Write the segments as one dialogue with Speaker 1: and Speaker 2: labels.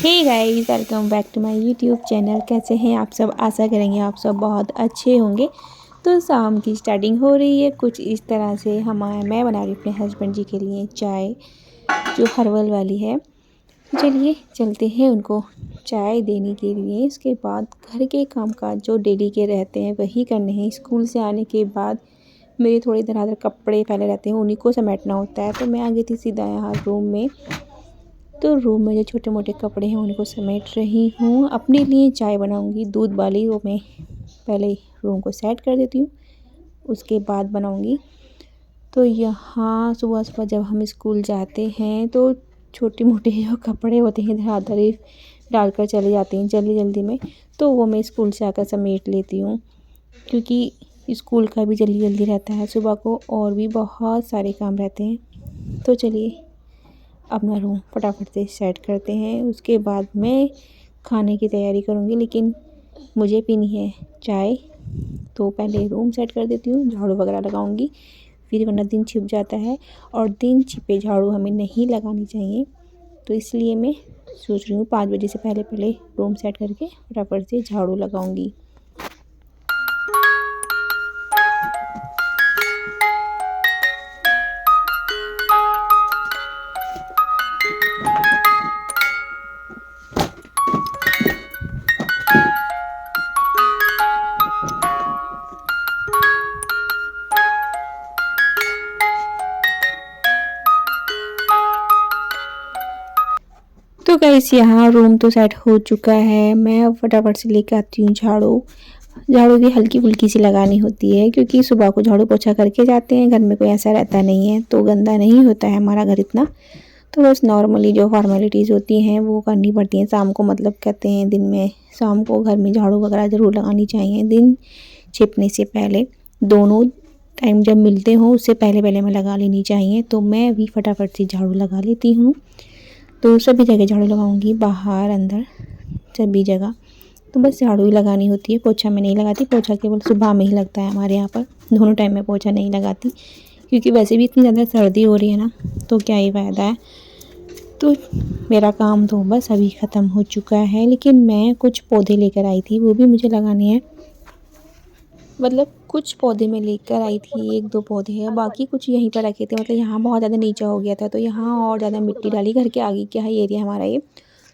Speaker 1: Hey guys, welcome back to my YouTube channel. कैसे हैं आप सब? आशा करेंगे आप सब बहुत अच्छे होंगे। तो शाम की स्टार्टिंग हो रही है कुछ इस तरह से। मैं बना रही हूँ अपने हस्बैंड जी के लिए चाय, जो हर्बल वाली है। तो चलिए चलते हैं उनको चाय देने के लिए। इसके बाद घर के काम काज जो डेली के रहते हैं वही करने हैं। स्कूल से आने के बाद मेरे थोड़े इधर कपड़े फैले रहते हैं, उन्हीं को समेटना होता है। तो मैं आ गई थी सीधा यहाँ रूम में। तो रूम में जो छोटे मोटे कपड़े हैं उनको समेट रही हूँ। अपने लिए चाय बनाऊँगी दूध वाली, वो मैं पहले रूम को सेट कर देती हूँ, उसके बाद बनाऊँगी। तो यहाँ सुबह सुबह जब हम स्कूल जाते हैं तो छोटे मोटे जो कपड़े होते हैं इधर उधर ही डालकर चले जाते हैं जल्दी जल्दी में। तो वो मैं स्कूल से आकर समेट लेती हूँ, क्योंकि स्कूल का भी जल्दी जल्दी रहता है सुबह को, और भी बहुत सारे काम रहते हैं। तो चलिए अपना रूम फटाफट से सेट करते हैं। उसके बाद मैं खाने की तैयारी करूँगी, लेकिन मुझे पीनी है चाय। तो पहले रूम सेट कर देती हूँ, झाड़ू वगैरह लगाऊंगी, फिर वरना दिन छिप जाता है और दिन छिपे झाड़ू हमें नहीं लगानी चाहिए। तो इसलिए मैं सोच रही हूँ 5 बजे से पहले पहले रूम सेट करके फटाफट से झाड़ू लगाऊंगी। तो गाइस यहाँ रूम तो सेट हो चुका है। मैं अब फटाफट से लेकर आती हूँ झाड़ू। झाड़ू भी हल्की फुल्की सी लगानी होती है, क्योंकि सुबह को झाड़ू पोछा करके जाते हैं, घर में कोई ऐसा रहता नहीं है तो गंदा नहीं होता है हमारा घर इतना। तो बस नॉर्मली जो फॉर्मेलिटीज़ होती हैं वो करनी पड़ती हैं शाम को। मतलब कहते हैं दिन में, शाम को घर में झाड़ू वगैरह ज़रूर लगानी चाहिए दिन छिपने से पहले। दोनों टाइम जब मिलते हों उससे पहले पहले मैं लगा लेनी चाहिए। तो मैं अभी फटाफट से झाड़ू लगा लेती हूँ। तो सभी जगह झाड़ू लगाऊंगी, बाहर अंदर सभी जगह। तो बस झाड़ू ही लगानी होती है, पोछा मैं नहीं लगाती। पोछा केवल सुबह में ही लगता है हमारे यहाँ पर, दोनों टाइम में पोछा नहीं लगाती, क्योंकि वैसे भी इतनी ज़्यादा सर्दी हो रही है ना, तो क्या ही फ़ायदा है। तो मेरा काम तो बस अभी ख़त्म हो चुका है, लेकिन मैं कुछ पौधे लेकर आई थी, वो भी मुझे लगाने हैं। मतलब कुछ पौधे मैं लेकर आई थी, 1-2 पौधे हैं, बाकी कुछ यहीं पर रखे थे। मतलब यहाँ बहुत ज़्यादा नीचा हो गया था, तो यहाँ और ज़्यादा मिट्टी डाली। घर के आगे क्या है एरिया हमारा ये,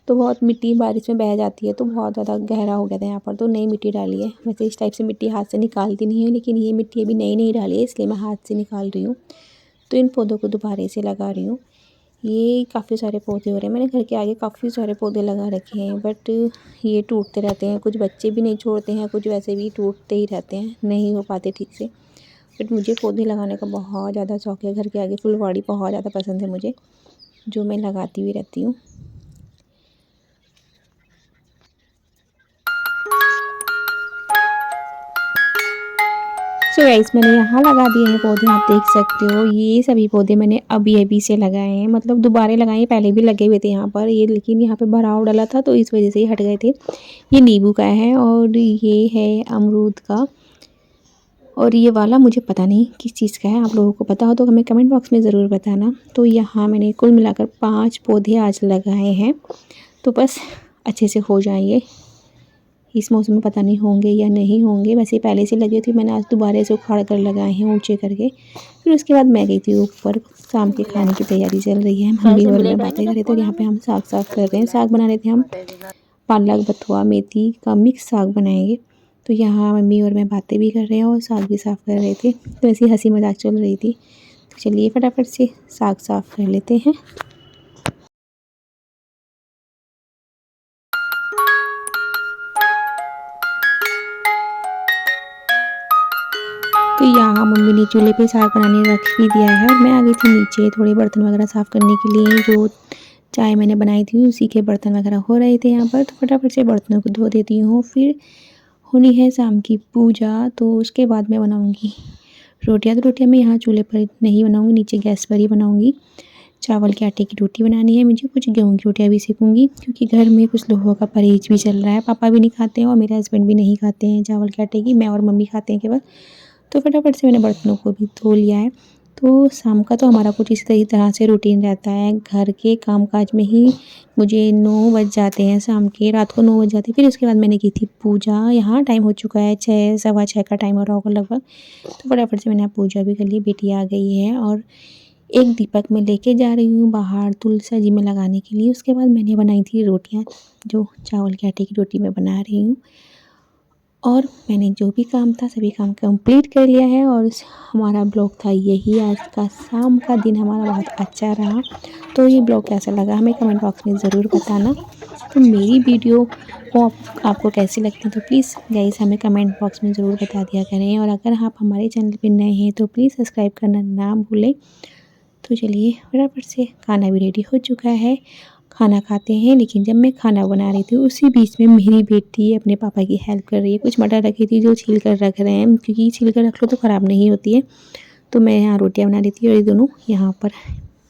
Speaker 1: तो बहुत मिट्टी बारिश में बह जाती है, तो बहुत ज़्यादा गहरा हो गया था यहाँ पर। तो नई मिट्टी डाली है। वैसे इस टाइप से मिट्टी हाथ से निकालती नहीं हूँ, लेकिन ये मिट्टी अभी नई नई डाली है, इसलिए मैं हाथ से निकाल रही हूँ। तो इन पौधों को दोबारा से लगा रही हूँ। ये काफ़ी सारे पौधे हो रहे हैं, मैंने घर के आगे काफ़ी सारे पौधे लगा रखे हैं, बट ये टूटते रहते हैं। कुछ बच्चे भी नहीं छोड़ते हैं, कुछ वैसे भी टूटते ही रहते हैं, नहीं हो पाते ठीक से। बट मुझे पौधे लगाने का बहुत ज़्यादा शौक है। घर के आगे फुलवाड़ी बहुत ज़्यादा पसंद है मुझे, जो मैं लगाती हुई रहती हूँ। सो गाइस, मैंने यहाँ लगा दिए हैं पौधे, आप देख सकते हो। ये सभी पौधे मैंने अभी अभी से लगाए हैं, मतलब दोबारा लगाए हैं, पहले भी लगे हुए थे यहाँ पर ये, लेकिन यहाँ पे भराव डाला था तो इस वजह से ही हट गए थे। ये नींबू का है और ये है अमरूद का, और ये वाला मुझे पता नहीं किस चीज़ का है। आप लोगों को पता हो तो हमें कमेंट बॉक्स में ज़रूर बताना। तो यहाँ मैंने कुल मिलाकर 5 पौधे आज लगाए हैं। तो बस अच्छे से हो जाएंगे। इस मौसम में पता नहीं होंगे या नहीं होंगे, वैसे पहले से लगे थे, मैंने आज दोबारा से उखाड़ कर लगाए हैं ऊंचे करके। फिर उसके बाद मैं गई थी ऊपर, शाम के खाने की तैयारी चल रही है। मम्मी और मैं बातें कर रहे थे, और यहाँ पे हम साग साफ कर रहे हैं। साग बना रहे थे हम, पालक बथुआ मेथी का मिक्स साग बनाएंगे। तो यहाँ मम्मी और मैं बातें भी कर रहे हैं और साग भी साफ़ कर रहे थे, तो ऐसी हंसी मजाक चल रही थी। तो चलिए फटाफट से साग साफ़ कर लेते हैं। तो यहाँ मम्मी ने चूल्हे पे साग बनाने रख भी दिया है, और मैं आ गई थी नीचे थोड़े बर्तन वगैरह साफ़ करने के लिए। जो चाय मैंने बनाई थी उसी के बर्तन वगैरह हो रहे थे यहाँ पर, तो फटाफट से बर्तनों को धो देती हूँ। फिर होनी है शाम की पूजा, तो उसके बाद मैं बनाऊँगी रोटियाँ। तो रोटियाँ मैं यहाँ चूल्हे पर नहीं बनाऊँगी, नीचे गैस पर ही बनाऊँगी। चावल के आटे की रोटी बनानी है मुझे, कुछ गेहूँ की रोटियाँ भी सेकूँगी, क्योंकि घर में कुछ लोगों का परहेज भी चल रहा है। पापा भी नहीं खाते हैं और मेरे हस्बैंड भी नहीं खाते हैं चावल के आटे की, मैं और मम्मी खाते हैं केवल। तो फटाफट से मैंने बर्तनों को भी धो लिया है। तो शाम का तो हमारा कुछ इसी तरह से रूटीन रहता है। घर के कामकाज में ही मुझे 9 बज जाते हैं शाम के, रात को 9 बज जाते हैं। फिर उसके बाद मैंने की थी पूजा। यहाँ टाइम हो चुका है 6 सवा 6 का टाइम हो रहा होगा लगभग। तो फटाफट से मैंने पूजा भी कर ली। बेटी आ गई है और एक दीपक मैं लेके जा रही हूँ बाहर तुलसी जी में लगाने के लिए। उसके बाद मैंने बनाई थी रोटियाँ, जो चावल के आटे की रोटी मैं बना रही हूँ। और मैंने जो भी काम था सभी काम कंप्लीट कर लिया है। और हमारा ब्लॉग था यही आज का। शाम का दिन हमारा बहुत अच्छा रहा। तो ये ब्लॉग कैसा लगा हमें कमेंट बॉक्स में ज़रूर बताना। तो मेरी वीडियो को आपको कैसी लगती है तो प्लीज़ गाइस हमें कमेंट बॉक्स में ज़रूर बता दिया करें। और अगर आप हमारे चैनल पर नए हैं तो प्लीज़ सब्सक्राइब करना ना भूलें। तो चलिए फटाफट से खाना भी रेडी हो चुका है, खाना खाते हैं। लेकिन जब मैं खाना बना रही थी उसी बीच में मेरी बेटी अपने पापा की हेल्प कर रही है। कुछ मटर रखी थी जो छील कर रख रहे हैं, क्योंकि छील कर रख लो तो ख़राब नहीं होती है। तो मैं यहाँ रोटियाँ बना रही थी और ये दोनों यहाँ पर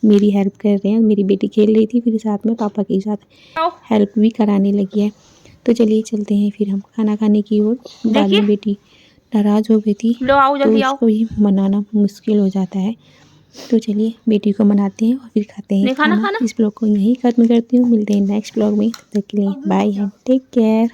Speaker 1: मेरी हेल्प कर रहे हैं। मेरी बेटी खेल रही थी, फिर साथ में पापा के साथ हेल्प भी कराने लगी है। तो चलिए चलते हैं फिर हम खाना खाने की ओर। बाद में बेटी नाराज़ हो गई थी तो उसको ही मनाना मुश्किल हो जाता है। तो चलिए बेटी को मनाते हैं और फिर खाते हैं खाना। इस ब्लॉग को यहीं ख़त्म करती हूँ। मिलते हैं नेक्स्ट ब्लॉग में, तब तक के लिए बाय एंड टेक केयर।